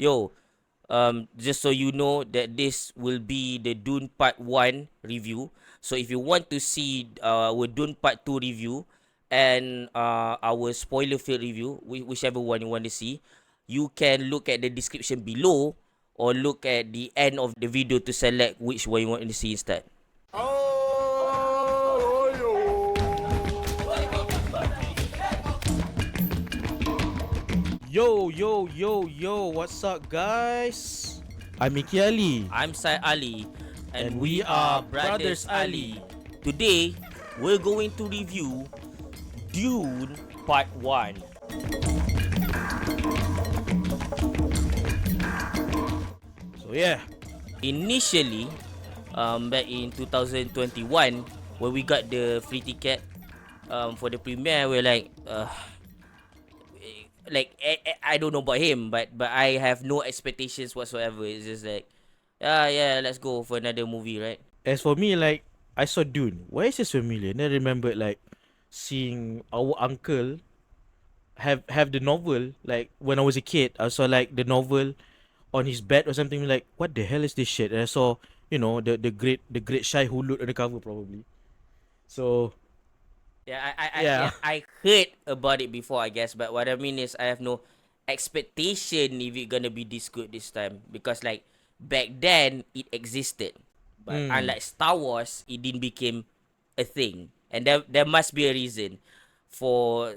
Yo, just so you know that this will be the Dune Part 1 review. So if you want to see our Dune Part 2 review and our spoiler-filled review, whichever one you want to see, you can look at the description below or look at the end of the video to select which one you want to see instead. Yo, what's up, guys? I'm Mickey Ali. I'm Sai Ali, And we are Brothers Ali. Today, we're going to review Dune Part 1. So yeah, Initially, back in 2021, when we got the free ticket for the premiere, we're like, I don't know about him, but I have no expectations whatsoever. It's just like, yeah, let's go for another movie, right? as for me, like I saw Dune. Why is this familiar? And I remembered like seeing our uncle have the novel. Like when I was a kid, I saw like the novel on his bed or something. Like, what the hell is this shit? And I saw, the great Shai Hulud on the cover probably. So Yeah, yeah. I heard about it before, I guess, but what I mean is I have no expectation if it's gonna be this good this time, because like back then it existed, but unlike Star Wars, it didn't become a thing, and there must be a reason for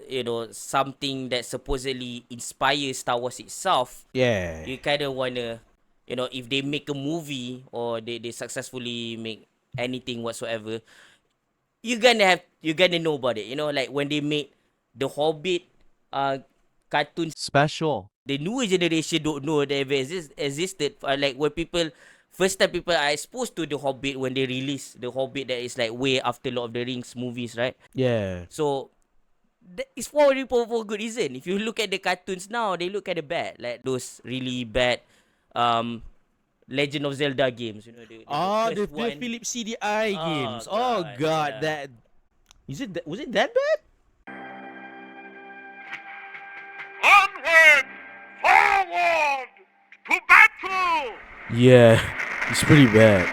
something that supposedly inspires Star Wars itself. Yeah. You kind of wanna, if they make a movie or they successfully make anything whatsoever, you're gonna know about it. Like when they made the Hobbit cartoons, special. the newer generation don't know that it existed. Like when first time people are exposed to the Hobbit when they release the Hobbit, that is like way after Lord of the Rings movies, right? Yeah. So it's for good reason. If you look at the cartoons now, they look at the bad, like those really bad Legend of Zelda games. The The first one. Philip CDI games. Oh God, god, yeah. that was it that bad? Onward! Forward! To battle! Yeah, it's pretty bad.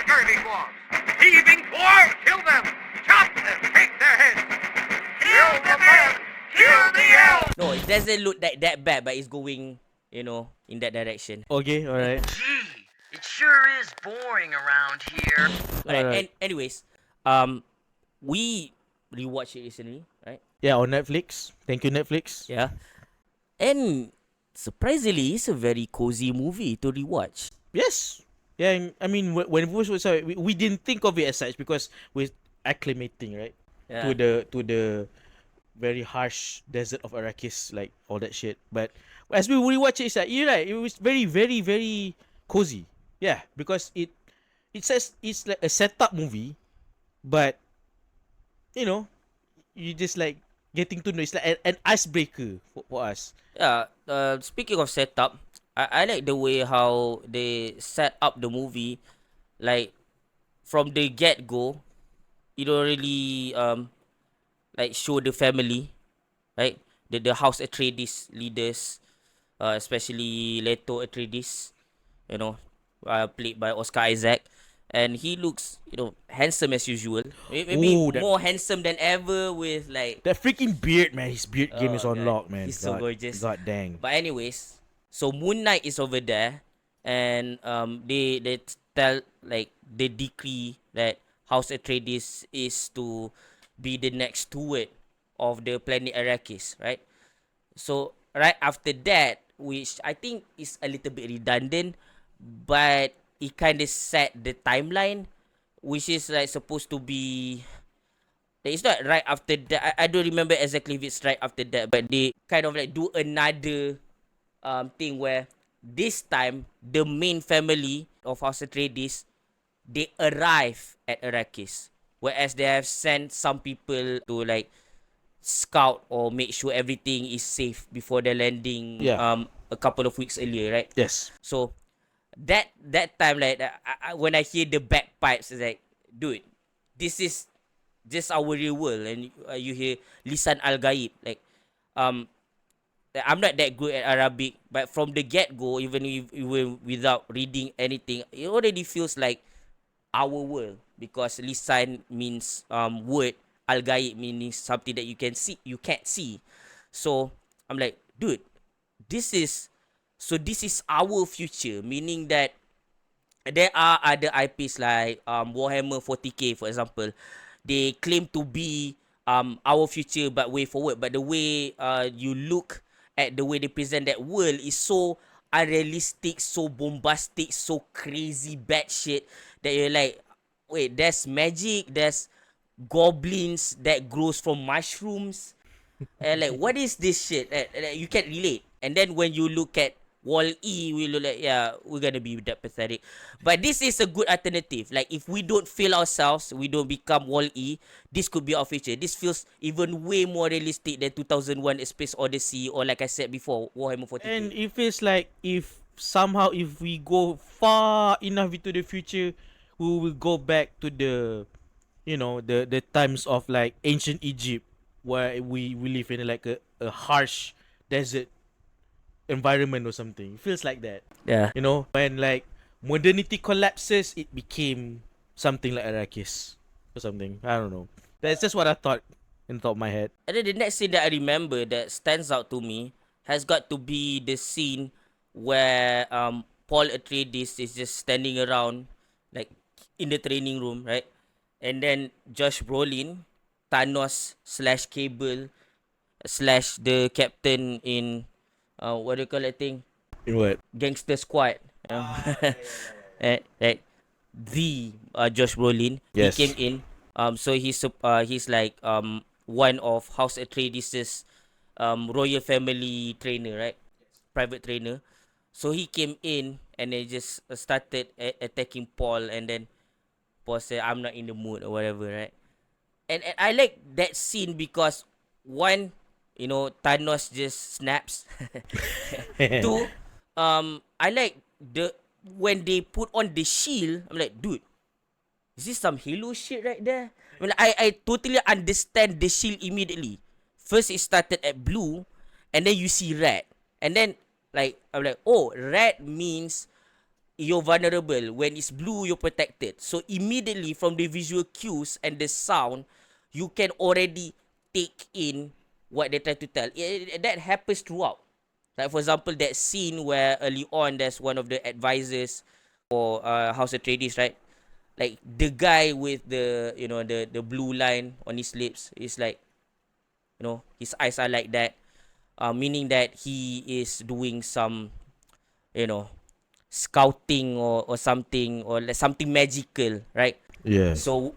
Scurvy dwarves! Heaving dwarves! Kill them! Chop them! Take their heads! Kill the men! Kill the elves! No, it doesn't look that bad, but it's going, in that direction. Okay, alright. Gee, it sure is boring around here. Alright, Alright. anyways, we rewatched it recently, right? Yeah, on Netflix. Thank you, Netflix. Yeah. And surprisingly, it's a very cozy movie to rewatch. Yes. Yeah, I mean, when we saw it, we didn't think of it as such because we're acclimating, right? Yeah. To the very harsh desert of Arrakis, like all that shit. But as we rewatch it, it's like, you're right, it was very, very, very cozy. Yeah, because it says it's like a setup movie, but you just like getting to know. It's like an icebreaker for us. Yeah. Speaking of setup, I like the way how they set up the movie, like from the get go. You don't really like show the family, right? The House Atreides leaders, especially Leto Atreides, played by Oscar Isaac, and he looks handsome as usual. Maybe Ooh, that- more handsome than ever with like. That freaking beard, man. His beard game is Oh, on God. lock, man. He's so gorgeous. God dang. But anyways, so Moon Knight is over there, and they tell like the decree that House Atreides is to be the next steward of the planet Arrakis, right? So right after that, which I think is a little bit redundant, but it kind of set the timeline, which is like supposed to be. It's not right after that. I don't remember exactly if it's right after that, but they kind of like do another thing where this time the main family of House Atreides, they arrive at Arrakis, whereas they have sent some people to like scout or make sure everything is safe before the landing. Yeah. A couple of weeks earlier, right? Yes. So that time, like when I hear the bagpipes, it's like, dude, this is just our real world, and you hear Lisan Al Gaib, like I'm not that good at Arabic, but from the get go, even without reading anything, it already feels like our world, because lisan means word, al gaib meaning something that you can't see. So I'm like, dude, this is this is our future, meaning that there are other IPs like Warhammer 40k, for example. They claim to be our future but way forward. But the way you look at the way they present that world is so unrealistic, so bombastic, so crazy bad shit that you're like, wait, there's magic, there's goblins that grows from mushrooms, and like, what is this shit? You can't relate. And then when you look at Wall E, we look like, yeah, we're gonna be that pathetic. But this is a good alternative. Like, if we don't fail ourselves, we don't become Wall E, this could be our future. This feels even way more realistic than 2001 A Space Odyssey, or like I said before, Warhammer And 40k. it feels like if somehow if we go far enough into the future, we will go back to the, you know, the times of like ancient Egypt, where we live in like a harsh desert environment or something. It feels like that. Yeah. You know, when like modernity collapses, it became something like Arrakis or something. I don't know. That's just what I thought in the top of my head. And then the next scene that I remember that stands out to me has got to be the scene where Paul Atreides is just standing around, like, in the training room, right? And then Josh Brolin, Thanos slash Cable slash the captain in what do you call that thing? In what? Gangster Squad. Right. The Josh Brolin, he Yes. came in. So he's like one of House Atreides' royal family trainer, right? Private trainer. So he came in and they just started attacking Paul, and then Paul said, "I'm not in the mood" or whatever, right? And I like that scene because, one, Thanos just snaps. Two, I like the when they put on the shield. I'm like, dude, is this some Halo shit right there? I mean, I totally understand the shield immediately. First, it started at blue, and then you see red, and then like I'm like, oh, red means you're vulnerable. When it's blue, you're protected. So immediately from the visual cues and the sound, you can already take in what they try to tell. That happens throughout. Like, for example, that scene where early on there's one of the advisors for House Atreides, right? Like, the guy with the blue line on his lips is like, his eyes are like that, meaning that he is doing some, you know, scouting or something, or like something magical, right? Yes. So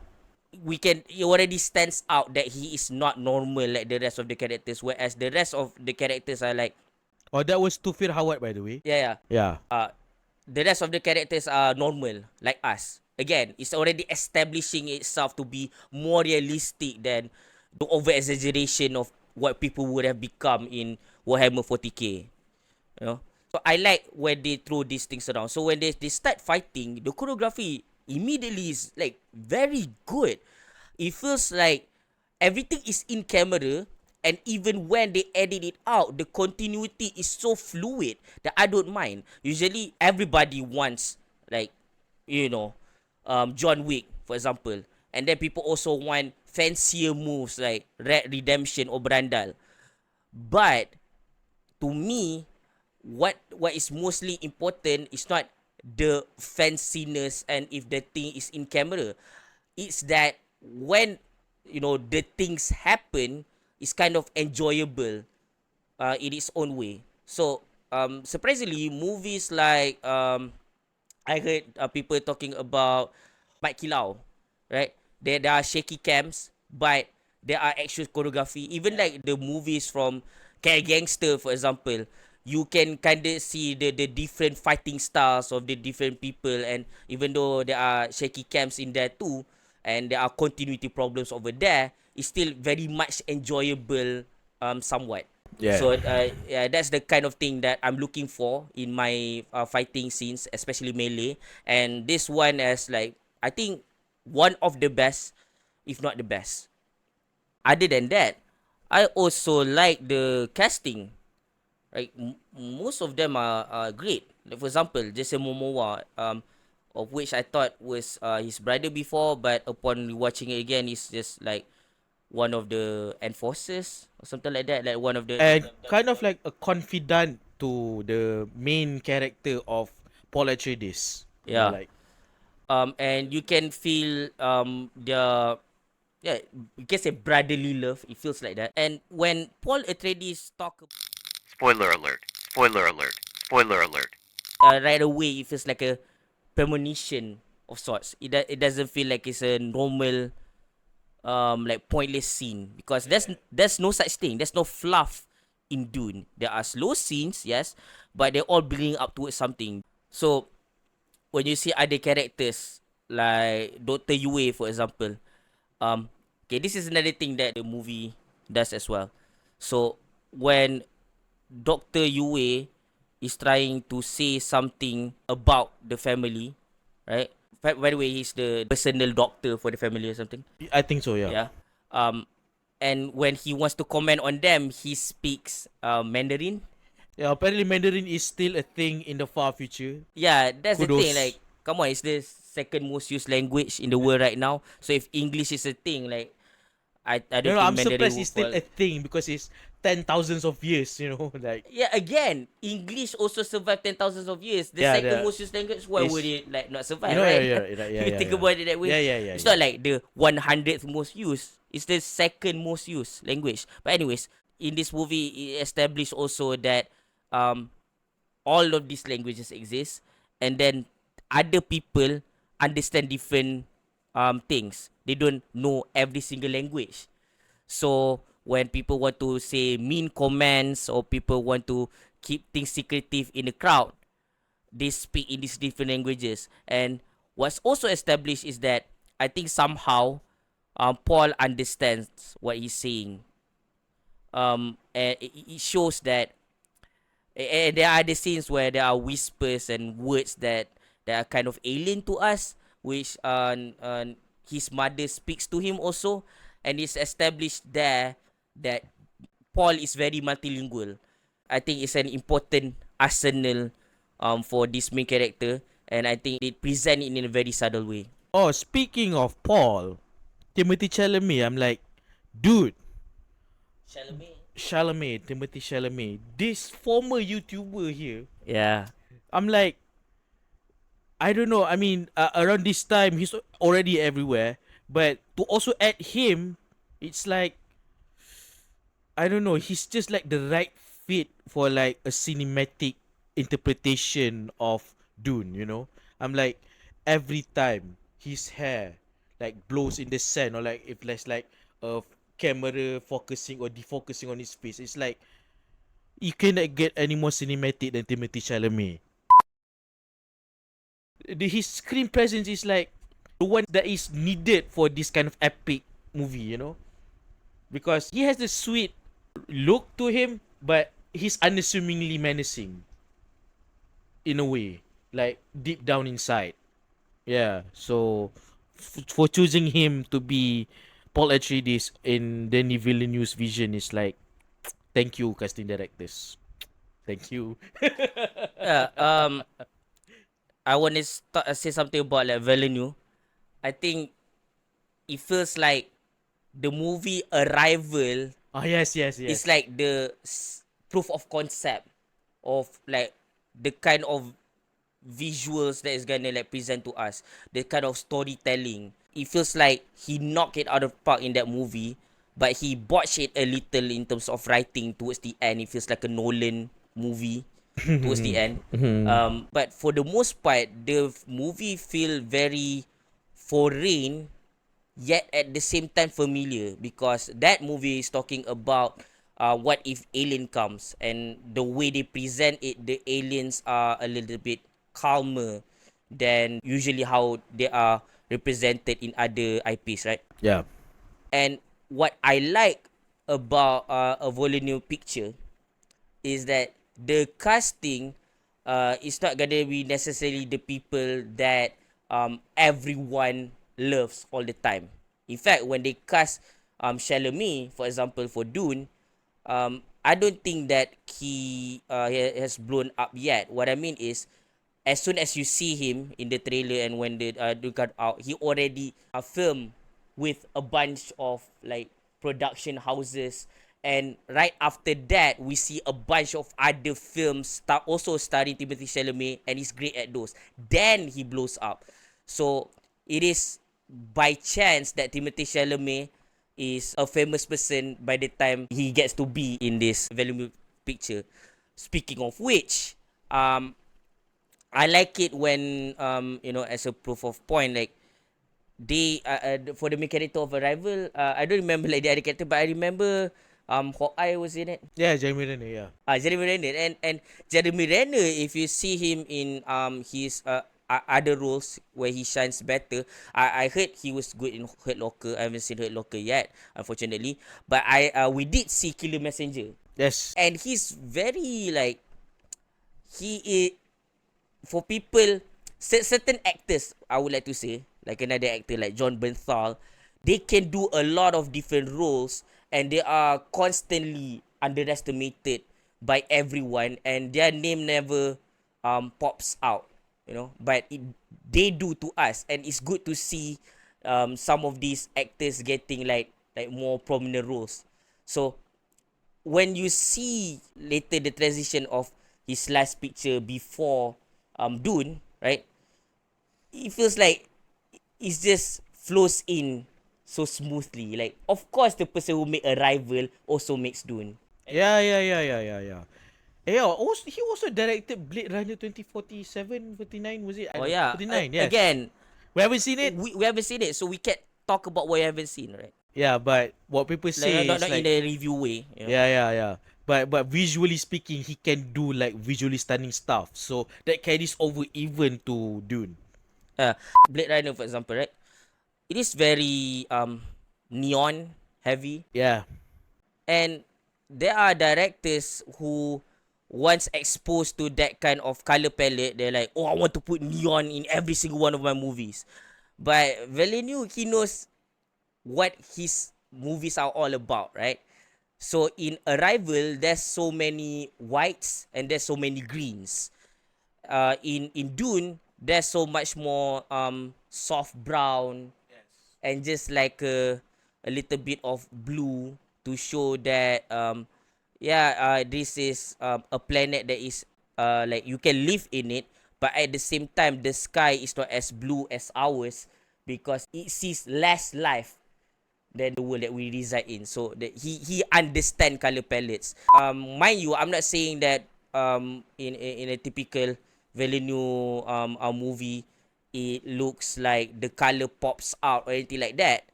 it already stands out that he is not normal like the rest of the characters, whereas the rest of the characters are like, Oh, that was Tufir Hawat, by the way. yeah, Yeah. the rest of the characters are normal like us. Again, it's already establishing itself to be more realistic than the over exaggeration of what people would have become in Warhammer 40k. You know, so I like when they throw these things around. So when they start fighting, the choreography immediately is like very good. It feels like everything is in camera, and even when they edit it out, the continuity is so fluid that I don't mind. Usually everybody wants, like, John Wick, for example, and then people also want fancier moves like Red Redemption or Brandal. But to me, what is mostly important is not the fanciness and if the thing is in camera. It's that when the things happen, it's kind of enjoyable in its own way. So surprisingly, movies like I heard people talking about Mike Kilau, right? There are shaky cams, but there are actual choreography. Even like the movies from Gangster, for example, you can kind of see the different fighting styles of the different people, and even though there are shaky cams in there too, and there are continuity problems over there, it's still very much enjoyable, somewhat. Yeah. So yeah, that's the kind of thing that I'm looking for in my fighting scenes, especially melee. And this one is like, I think, one of the best, if not the best. Other than that, I also like the casting. right? Most of them are great. Like for example, Jason Momoa, of which I thought was his brother before, but upon watching it again, he's just like one of the enforcers or something like that, like one of the And kind of like a confidant to the main character of Paul Atreides. You know, yeah. like And you can feel their, yeah, you can say brotherly love. It feels like that. And when Paul Atreides talk, Spoiler alert. Spoiler alert. Spoiler alert. right away, it feels like a premonition of sorts. It doesn't feel like it's a normal like pointless scene, because there's no such thing. There's no fluff in Dune. There are slow scenes, yes, but they're all building up towards something. So when you see other characters like Dr. Yue, for example, okay, this is another thing that the movie does as well. So when Dr. Yue is trying to say something about the family, right? By the way, he's the personal doctor for the family or something. I think so, yeah. Yeah. Um, and when he wants to comment on them, he speaks Mandarin. Yeah, apparently Mandarin is still a thing in the far future. Yeah, that's the thing. Kudos. Like, come on, it's the second most used language in the world right now. So if English is a thing, like, I No, don't no, think I'm Mandarin surprised will it's still fall. a thing because it's 10,000s of years, like Yeah, again, English also survived 10,000 of years. The yeah, second the most used language, why would is it like not you survive, know, yeah, right? yeah, yeah, If yeah, you yeah, think yeah, about it that way, yeah, yeah, yeah, it's yeah. not like the 100th most used. It's the second most used language. But anyways, in this movie, it established also that um all of these languages exist, and then other people understand different things. They don't know every single language. So when people want to say mean comments, or people want to keep things secretive in the crowd, they speak in these different languages. And what's also established is that I think somehow Paul understands what he's saying. And it shows that there are the scenes where there are whispers and words that are kind of alien to us, which his mother speaks to him also, and it's established there that Paul is very multilingual. I think it's an important arsenal for this main character, and I think they present it in a very subtle way. Oh, speaking of Paul, Timothy Chalamet, I'm like, dude, Chalamet. Chalamet, Timothy Chalamet, this former YouTuber here, Yeah. I'm like, I don't know. I mean, around this time, he's already everywhere. But to also add him, it's like, I don't know. He's just like the right fit for like a cinematic interpretation of Dune, I'm like, every time his hair like blows in the sand, or like if there's like a camera focusing or defocusing on his face, it's like, you cannot get any more cinematic than Timothy Chalamet. His screen presence is like the one that is needed for this kind of epic movie, because he has the sweet look to him, but he's unassumingly menacing in a way, like deep down inside. Yeah, so for choosing him to be Paul Atreides in Denis Villeneuve's vision is like, thank you, casting directors. Thank you. Yeah. I want to say something about like Villeneuve. I think it feels like the movie Arrival Oh, yes, yes, is yes. like the proof of concept of like the kind of visuals that is gonna like present to us, the kind of storytelling. It feels like he knocked it out of park in that movie, but he botched it a little in terms of writing towards the end. It feels like a Nolan movie towards the end. But for the most part, the movie feel very foreign, yet at the same time familiar, because that movie is talking about what if alien comes, and the way they present it, the aliens are a little bit calmer than usually how they are represented in other IPs, right? Yeah. And what I like about a Villeneuve picture is that the casting is not gonna be necessarily the people that everyone loves all the time. In fact, when they cast Chalamet, for example, for Dune, I don't think that he has blown up yet. What I mean is, as soon as you see him in the trailer and when the got out, he already filmed with a bunch of like production houses, and right after that we see a bunch of other films also starring Timothée Chalamet, and he's great at those. Then he blows up. So it is by chance that Timothée Chalamet is a famous person by the time he gets to be in this Villeneuve picture. Speaking of which, I like it when as a proof of point, like they for the main character of Arrival, I don't remember like the other character, but I remember Hawkeye was in it. Yeah, Jeremy Renner, yeah. Jeremy Renner, and Jeremy Renner, if you see him in his other roles where he shines better, I heard he was good in Hurt Locker. I haven't seen Hurt Locker yet, unfortunately, but we did see Killer Messenger, Yes. and he's very like he is for people, certain actors, I would like to say, like another actor like John Bernthal, they can do a lot of different roles, and they are constantly underestimated by everyone, and their name never pops out, but they do to us, and it's good to see some of these actors getting like more prominent roles. So when you see later the transition of his last picture before Dune, right? It feels like it just flows in so smoothly. Like, of course, the person who made Arrival also makes Dune. Yeah. Yeah, also, he also directed Blade Runner 2047, 49, was it? Oh yeah, 49, yes. again, We haven't seen it? we haven't seen it, so we can't talk about what we haven't seen, right? Yeah, but what people say Like, is not like... in a review way. Yeah. But visually speaking, he can do like visually stunning stuff. So that carries over even to Dune. Blade Runner, for example, right? It is very neon heavy, Yeah. and there are directors who once exposed to that kind of color palette, they're like, oh, I want to put neon in every single one of my movies. But Villeneuve, he knows what his movies are all about, right? So in Arrival, there's so many whites and there's so many greens. In Dune, there's so much more soft brown, and just like a little bit of blue to show that this is a planet that is like you can live in it, but at the same time the sky is not as blue as ours because it sees less life than the world that we reside in. So that he understand color palettes. Mind you, I'm not saying that in a typical Villeneuve movie it looks like the color pops out or anything like that.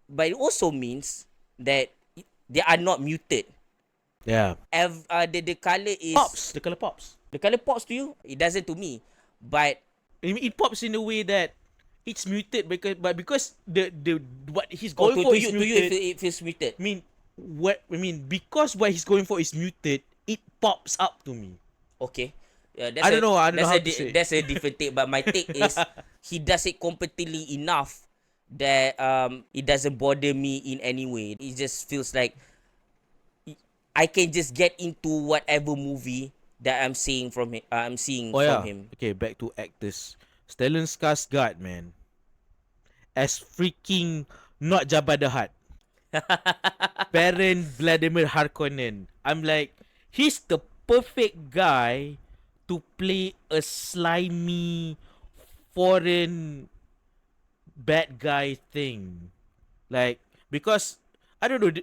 But it also means that they are not muted. Yeah. The color is Pops. The color pops. The color pops to you. It doesn't to me. But It pops in a way that it's muted because the what he's going for is to muted. you it feels muted. Because what he's going for is muted, it pops up to me. Okay. Yeah, I don't know how to say. That's a different take. But my take is he does it competently enough that it doesn't bother me in any way. It just feels like I can just get into whatever movie that I'm seeing from him. From him. Okay, back to actors. Stellan Skarsgård, man, as freaking not Jabba the Hutt, Baron Vladimir Harkonnen. I'm like, he's the perfect guy to play a slimy foreign bad guy thing. Like, because I don't know,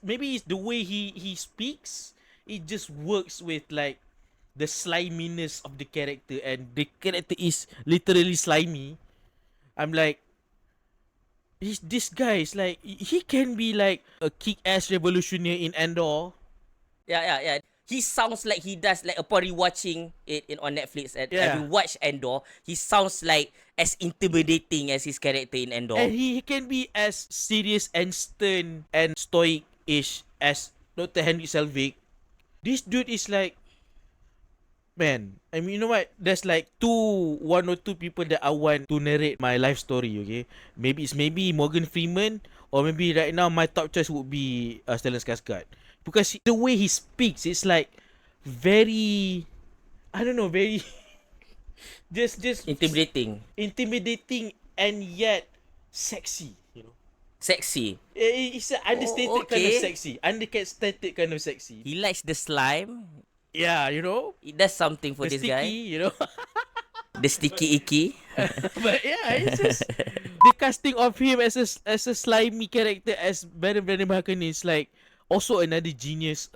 maybe it's the way he speaks. It just works with like the sliminess of the character, and the character is literally slimy. I'm like, this guy is like, he can be like a kick-ass revolutionary in Andor. Yeah. He sounds like he does, like upon rewatching it on Netflix and we watch Andor, he sounds like as intimidating as his character in Andor. And he can be as serious and stern and stoic-ish as Dr. Henry Selvig. This dude is like, man, I mean, you know what? There's like one or two people that I want to narrate my life story, okay? Maybe Morgan Freeman, or maybe right now my top choice would be Stellan Skarsgård. because the way he speaks, it's like very, I don't know, very just Intimidating. intimidating and yet sexy. You know, Sexy. it's an understated kind of okay. sexy, understated kind of sexy. He likes the slime. Yeah, you know, It does something for the this sticky, guy. you know. The sticky icky. But yeah, it's just the casting of him as a slimy character as Venom Harkonnen is like also another genius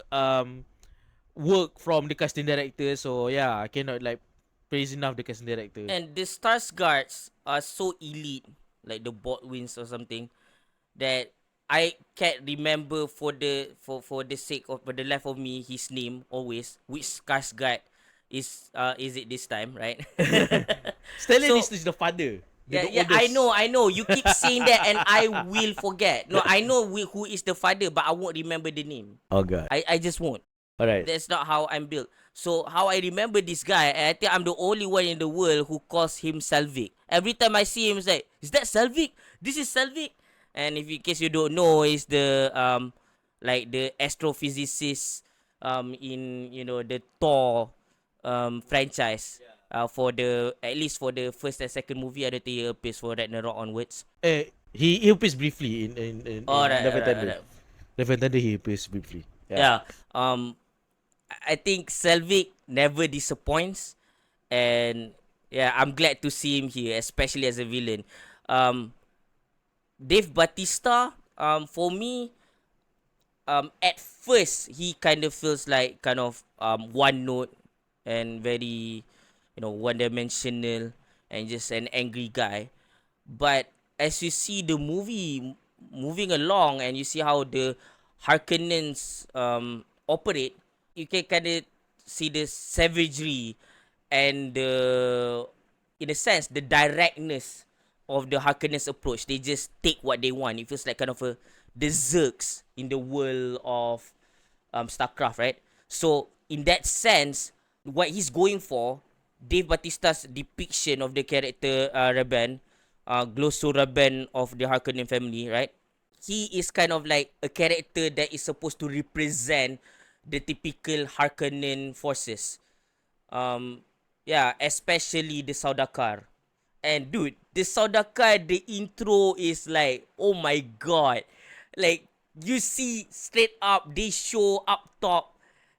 work from the casting director. So yeah, I cannot like praise enough the casting director. And the Stars Guards are so elite, like the Baldwins or something, that I can't remember for the sake of for the life of me his name always. Which Stars Guard is it this time, right? Stellan So is the father, yeah, the yeah, oldest. I know. You keep saying that, and I will forget. No, I know who is the father, but I won't remember the name. Oh god. I just won't. All right. That's not how I'm built. So how I remember this guy, and I think I'm the only one in the world who calls him Selvig. Every time I see him, it's like, is that Selvig? This is Selvig. And if in case you don't know, is the like the astrophysicist in the Thor franchise. For the at least for the first and second movie, I don't think he appears for Ragnarok onwards. He appears briefly in Alright, Love and alright, Thunder. alright. Love and Thunder he appears briefly. Yeah. I think Selvig never disappoints, and yeah, I'm glad to see him here, especially as a villain. Dave Bautista, for me, at first he kind of feels like kind of one note and very, one dimensional and just an angry guy. But as you see the movie moving along and you see how the Harkonnens operate, you can kind of see the savagery and the, in a sense, the directness of the Harkonnens approach. They just take what they want. It feels like kind of the Zergs in the world of StarCraft, right? So in that sense, what he's going for, Dave Bautista's depiction of the character Raben, Glossu Raben of the Harkonnen family, right? He is kind of like a character that is supposed to represent the typical Harkonnen forces. Yeah, especially the Saudakar. And dude, the Saudakar, the intro is like, oh my god. Like, you see straight up, they show up top,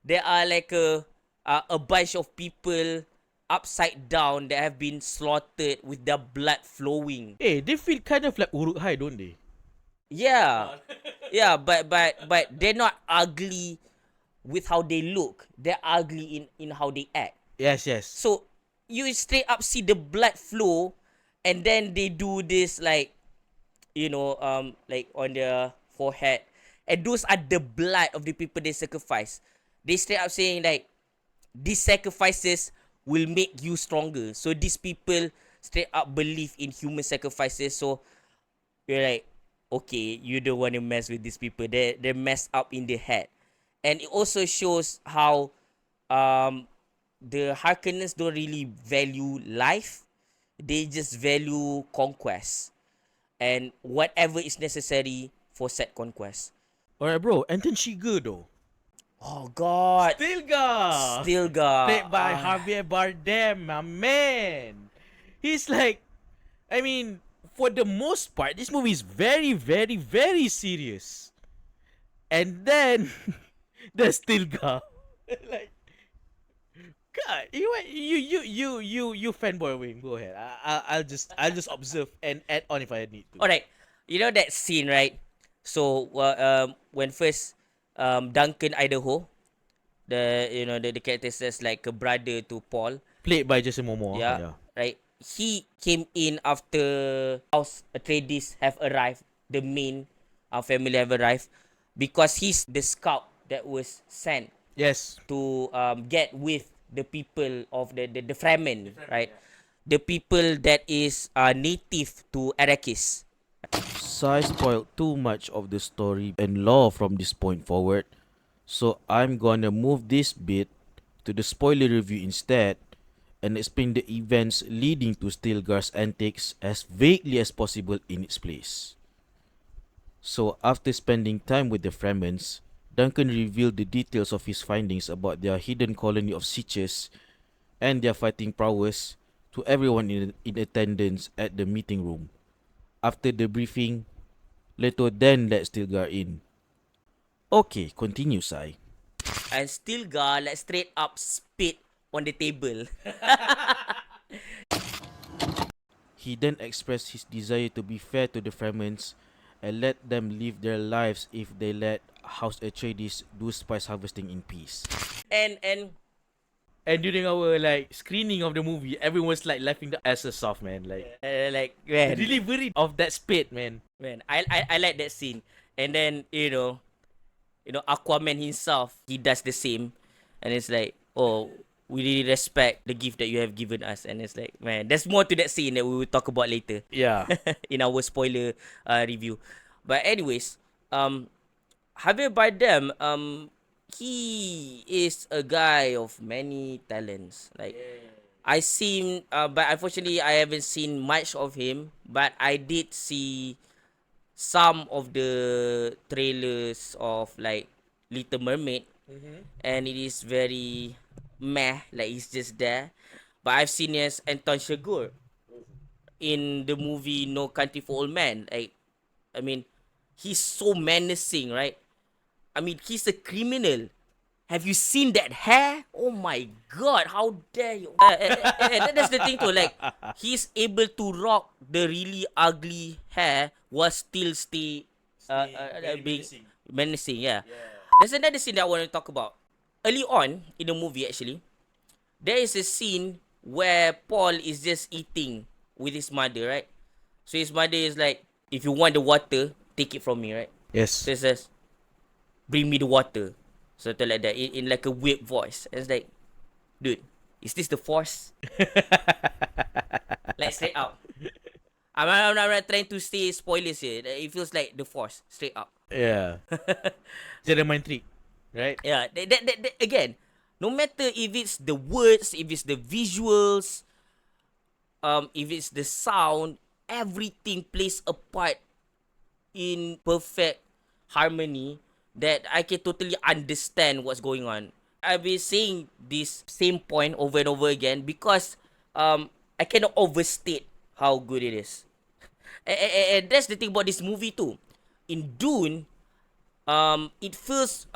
there are like a bunch of people upside down that have been slaughtered with their blood flowing. Hey, they feel kind of like Uruk-hai, don't they? Yeah. Yeah, but they're not ugly with how they look. They're ugly in how they act. Yes, yes. So you straight up see the blood flow, and then they do this like, like on their forehead, and those are the blood of the people they sacrifice. They straight up saying like, these sacrifices will make you stronger. So these people straight up believe in human sacrifices. So you're like, okay, you don't want to mess with these people. They're messed up in the head. And it also shows how the Harkonnens don't really value life. They just value conquest and whatever is necessary for said conquest. Alright, bro. And then Shiga though. Oh god. Stilgar. Stilgar. Played by Javier Bardem, my man. He's like, I mean, for the most part, this movie is very, very, very serious. And then the Stilgar, like, God, you fanboy wing. Go ahead. I'll just observe and add on if I need to. Alright, you know that scene, right? So when first Duncan Idaho, the character says like a brother to Paul. Played by Jason Momoa. Yeah, right. He came in after House Atreides have arrived. The main family have arrived because he's the scout that was sent Yes. to get with the people of the Fremen, right? Yeah. The people that is native to Arrakis. So I spoiled too much of the story and lore from this point forward. So I'm gonna move this bit to the spoiler review instead and explain the events leading to Stilgar's antics as vaguely as possible in its place. So after spending time with the Fremens, Duncan revealed the details of his findings about their hidden colony of Siches and their fighting prowess to everyone in attendance at the meeting room. After the briefing, Leto then let Stilgar in. Okay, continue, Sai. And Stilgar like straight up spit on the table. He then expressed his desire to be fair to the Fremens and let them live their lives if they let House Atreides do spice harvesting in peace. and And during our like screening of the movie, everyone was like laughing the asses off, man. Like like the man, delivery of that spit, man. I like that scene. And then Aquaman himself, he does the same, and it's like, oh, we really respect the gift that you have given us. And it's like, man, there's more to that scene that we will talk about later. Yeah. In our spoiler review. But anyways, Javier Bardem, he is a guy of many talents. Like, I seen, but unfortunately, I haven't seen much of him. But I did see some of the trailers of like Little Mermaid, and it is very meh. Like, he's just there. But I've seen as Anton Chigurh in the movie No Country for Old Men. Like, I mean, he's so menacing, right? I mean, he's a criminal. Have you seen that hair? Oh my god, how dare you? That's the thing too. Like, he's able to rock the really ugly hair while still stay being menacing. Yeah. There's another scene that I want to talk about. Early on in the movie, actually, there is a scene where Paul is just eating with his mother, right? So his mother is like, if you want the water, take it from me, right? Yes. So he says, bring me the water. So like that, in like a weird voice. And it's like, dude, is this the Force? Like, straight up. I'm not trying to say spoilers here. It feels like the Force, straight up. Yeah. Jedi mind trick, right? Yeah, that, again, no matter if it's the words, if it's the visuals, if it's the sound, everything plays a part in perfect harmony that I can totally understand what's going on. I've been saying this same point over and over again because I cannot overstate how good it is. And that's the thing about this movie too. In Dune, it feels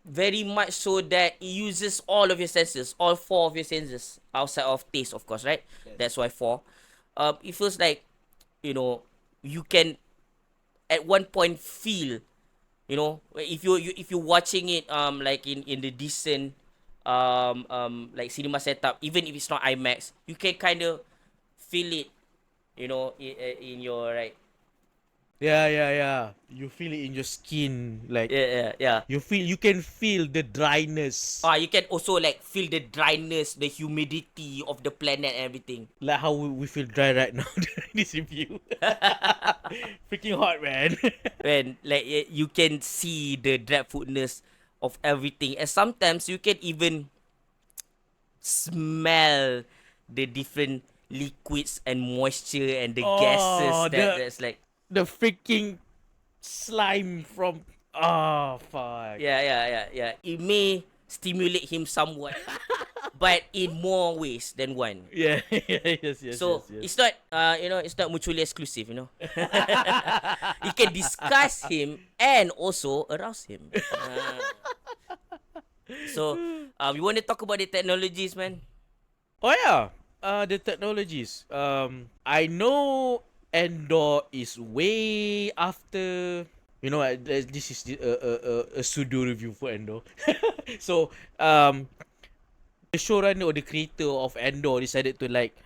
very much so that it uses all of your senses, all four of your senses, outside of taste, of course, right? Yes. That's why four. It feels like, you can at one point feel, if you're watching it like in the decent like cinema setup, even if it's not IMAX, you can kind of feel it, in your right. Yeah. You feel it in your skin, like Yeah. you can feel the dryness. You can also like feel the dryness, the humidity of the planet and everything. Like how we feel dry right now during this review. Freaking hot, man. When like you can see the dreadfulness of everything, and sometimes you can even smell the different liquids and moisture and the gases that's like the freaking slime from. Oh fuck. yeah. It may stimulate him somewhat, but in more ways than one. Yeah. yes. So yes. it's not it's not mutually exclusive, You can discuss him and also arouse him. So you want to talk about the technologies, man? Oh yeah. The technologies. I know Endor is way after. This is a pseudo review for Endor. So the showrunner or the creator of Endor decided to like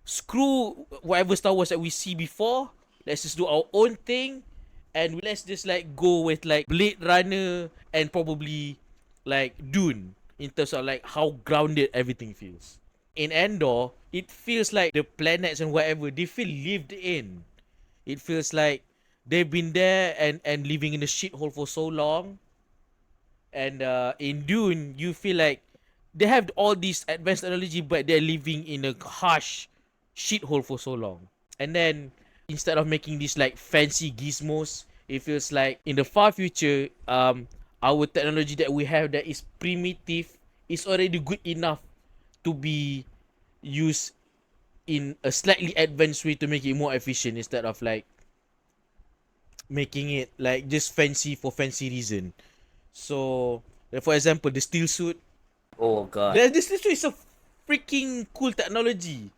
screw whatever Star Wars that we see before. Let's just do our own thing, and let's just like go with like Blade Runner and probably like Dune in terms of like how grounded everything feels. In Endor, it feels like the planets and whatever they feel lived in. It feels like they've been there and living in a shithole for so long. And in Dune, you feel like they have all this advanced technology, but they're living in a harsh shithole for so long. And then instead of making these like fancy gizmos, it feels like in the far future, our technology that we have that is primitive is already good enough to be used in a slightly advanced way to make it more efficient instead of like making it like just fancy for fancy reason. So, like for example, the steel suit. Oh god. The steel suit is a freaking cool technology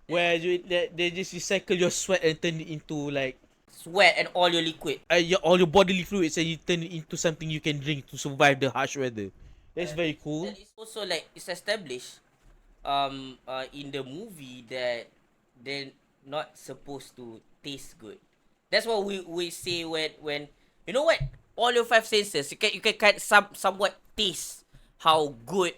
where they just recycle your sweat and turn it into like Sweat and all your liquid. all your bodily fluids, and you turn it into something you can drink to survive the harsh weather. That's very cool. And it's also like it's established in the movie that they're not supposed to taste good. That's what we say when you know what, all your five senses you can kind somewhat taste how good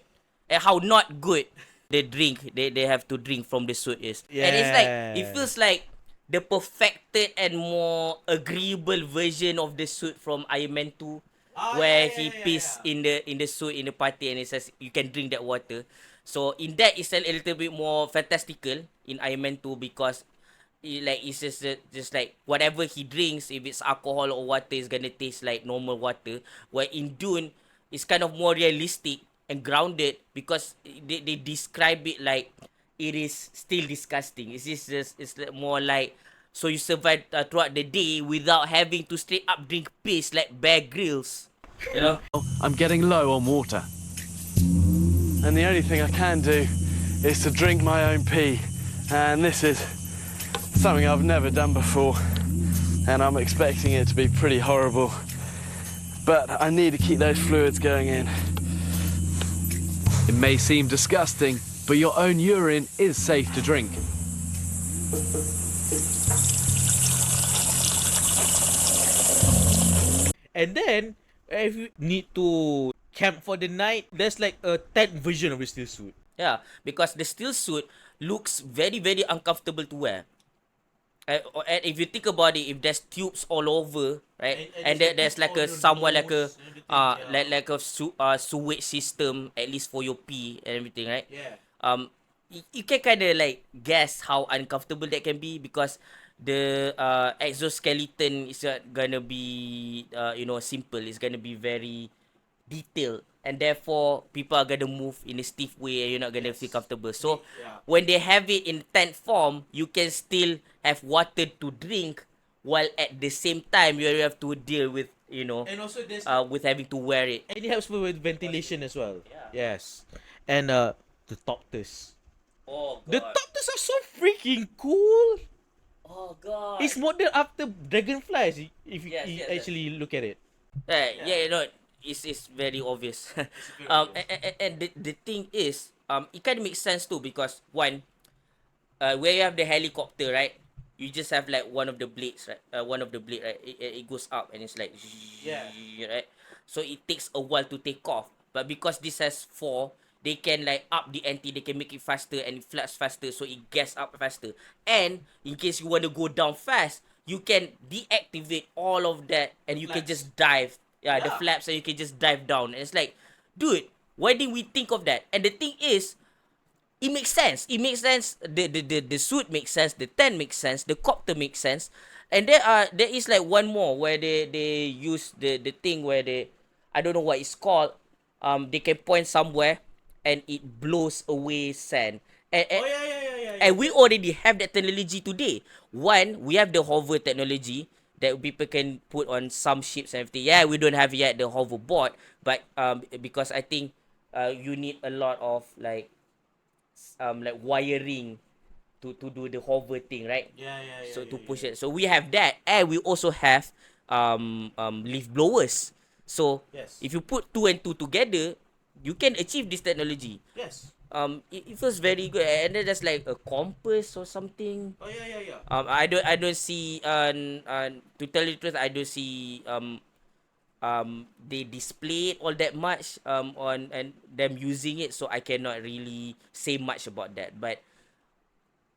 and how not good the drink they have to drink from the suit is. And it's like it feels like the perfected and more agreeable version of the suit from Iron Man 2, where he pees in the suit in the party and it says you can drink that water. So in that it's a little bit more fantastical in Iron Man 2 because it's just like whatever he drinks, if it's alcohol or water, is gonna taste like normal water. Where in Dune, it's kind of more realistic and grounded because they describe it like it is still disgusting. It's more like so you survive throughout the day without having to straight up drink piss like Bear Grylls. You know? I'm getting low on water. And the only thing I can do is to drink my own pee. And this is something I've never done before. And I'm expecting it to be pretty horrible. But I need to keep those fluids going in. It may seem disgusting, but your own urine is safe to drink. And then, if you need to camp for the night, there's like a tent version of the steel suit. Yeah, because the steel suit looks very, very uncomfortable to wear. And if you think about it, if there's tubes all over, right, and there's like a somewhat like a like a sewage system at least for your pee and everything, right? Yeah. You can kind of like guess how uncomfortable that can be because the exoskeleton is not gonna be simple. It's gonna be very detailed, and therefore people are gonna move in a stiff way and you're not gonna feel comfortable. So when they have it in tent form, you can still have water to drink while at the same time you have to deal with And also there's with having to wear it. and it helps with ventilation as well. Yeah. Yes. And the Topters. Oh The Topters are so freaking cool. Oh god. It's modeled after dragonflies if you Yes, yes, actually look at it. It's very obvious. And the thing is, it kind of makes sense too because one, where you have the helicopter, right? You just have like one of the blades, right? Right? It goes up and it's like, right? So it takes a while to take off. But because this has four, they can like up the ante, they can make it faster and it flies faster, so it gets up faster. And in case you want to go down fast, you can deactivate all of that and you can just dive. Yeah, the flaps, and you can just dive down. And it's like, dude, why didn't we think of that? And the thing is, it makes sense. It makes sense. The suit makes sense. The tent makes sense. The copter makes sense. And there is like one more where they use the thing where I don't know what it's called. They can point somewhere and it blows away sand. And we already have that technology today. One, we have the hover technology that people can put on some ships and everything. Yeah, we don't have yet the hoverboard, but because I think you need a lot of like wiring to do the hover thing, right? So to push it. So we have that, and we also have leaf blowers. So if you put 2 and 2 together, you can achieve this technology. Yes. It feels very good, and then there's like a compass or something. I don't see to tell you the truth, I don't see they display it all that much on and them using it, so I cannot really say much about that. But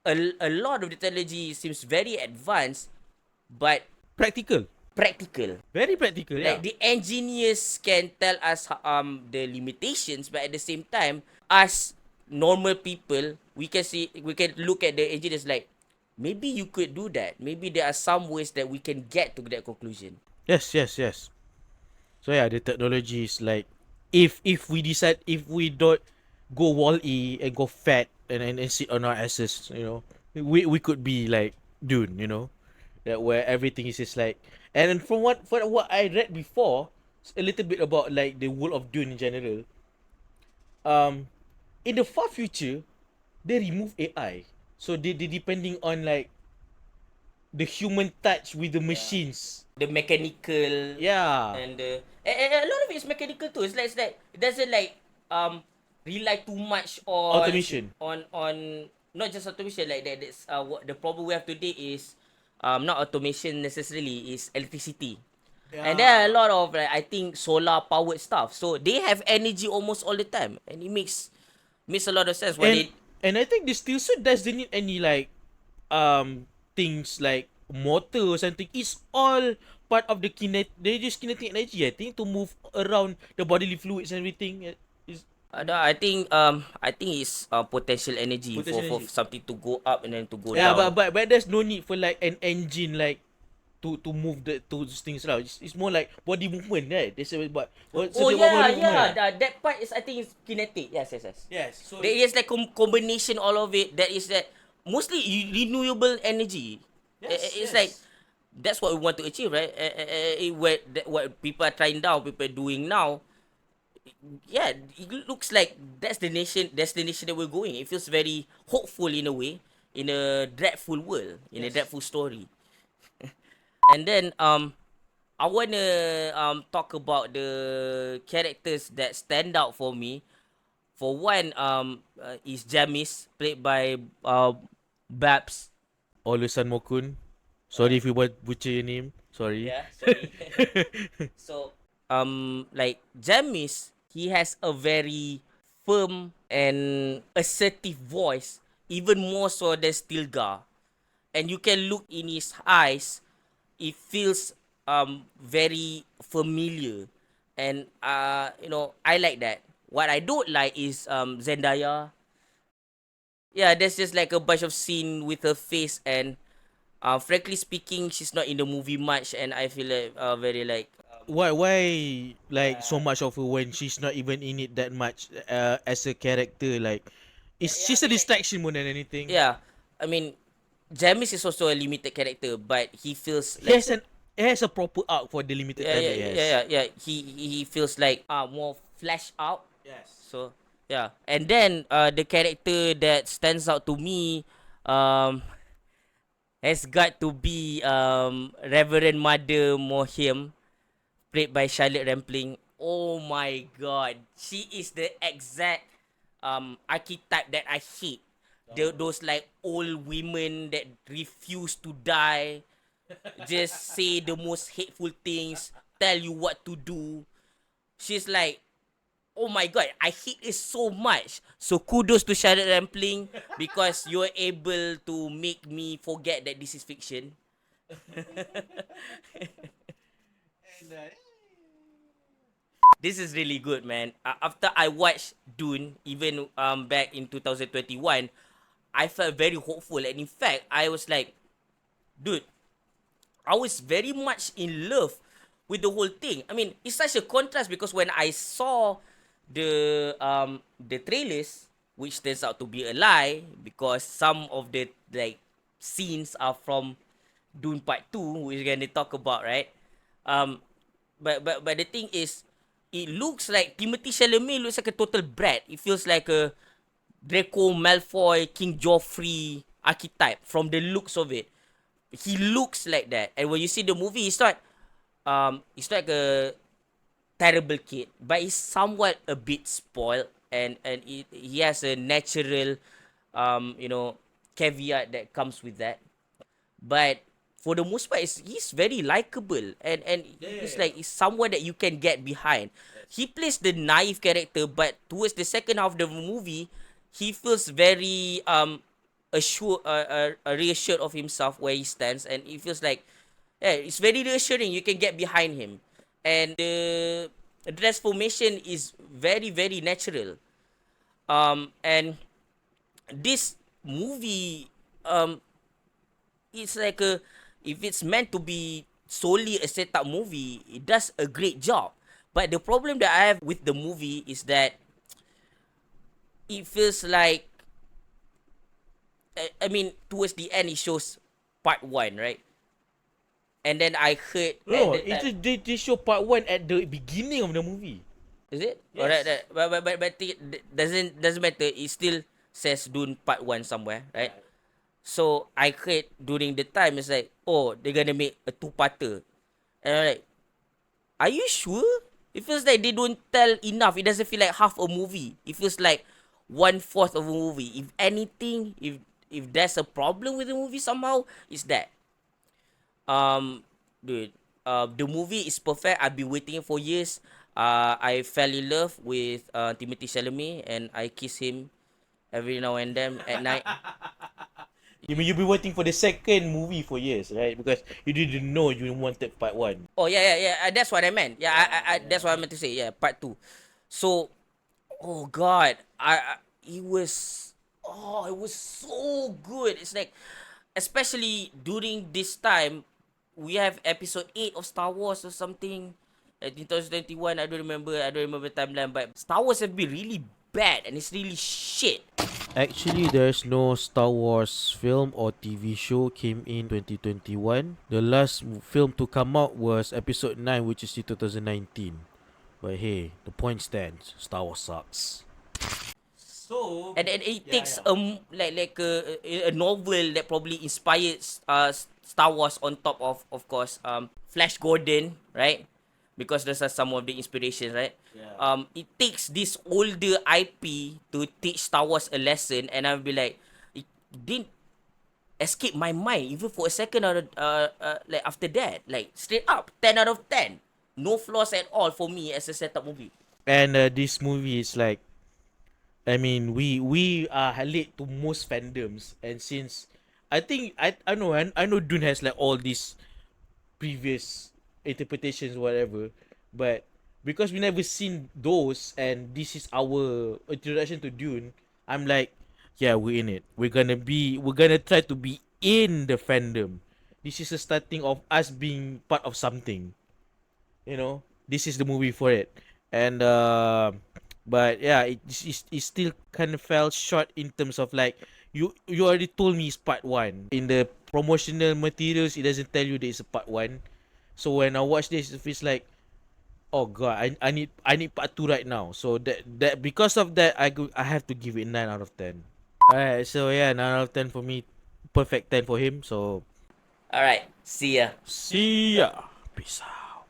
a lot of the technology seems very advanced, but Practical. Very practical, yeah. like the engineers can tell us the limitations, but at the same time, us normal people, we can look at the engineers like, maybe you could do that. Maybe there are some ways that we can get to that conclusion. Yes. So yeah, the technology is like, if we decide, if we don't go Wall-E and go fat and sit on our asses, we could be like Dune, that where everything is just like. And then from what I read before, a little bit about like the world of Dune in general. Um, in the far future, they remove AI, so they depending on like the human touch with the machines. The mechanical Yeah. and the and a lot of it is mechanical too. It's like it doesn't like rely too much Automation. on not just automation like that. That's what the problem we have today is not automation necessarily, is electricity. And there are a lot of like, I think solar powered stuff. So they have energy almost all the time, and it makes a lot of sense. Why and they and I think the steel suit doesn't need any like things like motor or something. It's all part of the they use kinetic energy, I think, to move around the bodily fluids and everything. Is I think it's potential energy Potential for energy. something to go up and then to go Yeah, down. but there's no need for like an engine like to move those things around. It's more like body movement, right? They say about Oh about yeah, body movement. that part is, I think, is kinetic. Yes. Yes. So There is like combination all of it. That is that mostly renewable energy. It's like that's what we want to achieve, right? What people are trying now, people are doing now. Yeah, it looks like that's the destination that we're going. It feels very hopeful in a way, in a dreadful world, in a dreadful story. And then I wanna talk about the characters that stand out for me. For one, is Jamis, played by Babs. Olusan Mokun. Sorry if we butcher your name. Sorry. Yeah, sorry. So, like Jamis, he has a very firm and assertive voice, even more so than Stilgar. And you can look in his eyes, it feels very familiar, and I like that. What I don't like is Zendaya. Yeah, there's just like a bunch of scene with her face, and frankly speaking, she's not in the movie much, and I feel like very like Why like so much of her when she's not even in it that much as a character, like it's yeah, I she's a mean, like, distraction more than anything. yeah, I mean, Jamis is also a limited character, but he feels He like has a proper arc for the limited time that he has. yeah. He feels like more fleshed out. Yes. So yeah, and then the character that stands out to me has got to be Reverend Mother Mohim, played by Charlotte Rampling. Oh my god, she is the exact archetype that I hate. Those like old women that refuse to die, just say the most hateful things, tell you what to do. She's like, oh my god, I hate it so much. So kudos to Charlotte Rampling, because you're able to make me forget that this is fiction. This is really good, man. After I watched Dune, even back in 2021, I felt very hopeful, and in fact, I was like, dude, I was very much in love with the whole thing. I mean, it's such a contrast, because when I saw the trailers, which turns out to be a lie, because some of the like scenes are from Dune Part 2, which we're gonna talk about, right? But the thing is, it looks like Timothée Chalamet looks like a total brat. It feels like a Draco Malfoy, King Joffrey archetype from the looks of it. He looks like that, and when you see the movie, it's like a terrible kid, but he's somewhat a bit spoiled, and he has a natural caveat that comes with that. But for the most part, he's very likable, and he's like he's someone that you can get behind. He plays the naive character, but towards the second half of the movie, he feels very reassured of himself, where he stands, and it feels like, yeah, it's very reassuring. You can get behind him, and the transformation is very very natural. And this movie, it's like if it's meant to be solely a setup movie, it does a great job. But the problem that I have with the movie is that it feels like, I mean, towards the end it shows part 1, right? And then I heard No, at the time, they show part 1 at the beginning of the movie. is it? Yes. Alright, but it doesn't matter. It still says Dune part 1 somewhere, right? So I heard during the time it's like, oh, they're gonna make a 2-parter. And I'm like, are you sure? It feels like they don't tell enough. It doesn't feel like half a movie. It feels like 1/4 of a movie. If anything, if there's a problem with the movie somehow, it's that. Dude, the movie is perfect. I've been waiting for years. I fell in love with Timothée Chalamet, and I kiss him every now and then at night. You mean you've been waiting for the second movie for years, right? Because you didn't know you wanted part 1. Oh yeah. That's what I meant. Yeah, I that's what I meant to say. Yeah, part 2. So, oh god, it was, it was so good. It's like, especially during this time, we have episode 8 of Star Wars or something. 2021, I don't remember timeline, but Star Wars have been really bad and it's really shit. Actually, there's no Star Wars film or TV show came in 2021. The last film to come out was Episode 9, which is in 2019. But hey, the point stands. Star Wars sucks. So, And it takes like a novel that probably inspired Star Wars on top of course Flash Gordon, right? Because those are some of the inspirations, right? Yeah. It takes this older IP to teach Star Wars a lesson, and I'll be like, it didn't escape my mind even for a second. Like after that, like straight up 10 out of 10, no flaws at all for me as a setup movie. and this movie is like, I mean, we are late to most fandoms, and since I think I know Dune has like all these previous interpretations, whatever, but because we never seen those, and this is our introduction to Dune, I'm like, yeah, we're in it. We're gonna try to be in the fandom. This is a starting of us being part of something. You know, this is the movie for it, and but yeah, it still kind of fell short in terms of like, you already told me it's part 1 in the promotional materials. It doesn't tell you that it's a part 1. So when I watch this, it feels like, oh god, I need part 2 right now. So that because of that, I have to give it 9 out of 10. Alright, so yeah, 9 out of 10 for me, perfect 10 for him. So Alright, see ya. see ya, peace out.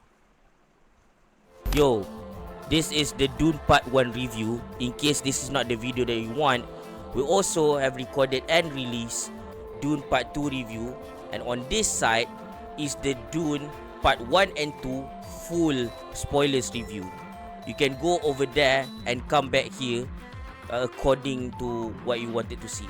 Yo, this is the Dune Part 1 review. In case this is not the video that you want, we also have recorded and released Dune Part 2 review. And on this side is the Dune Part 1 and 2 full spoilers review. You can go over there and come back here according to what you wanted to see.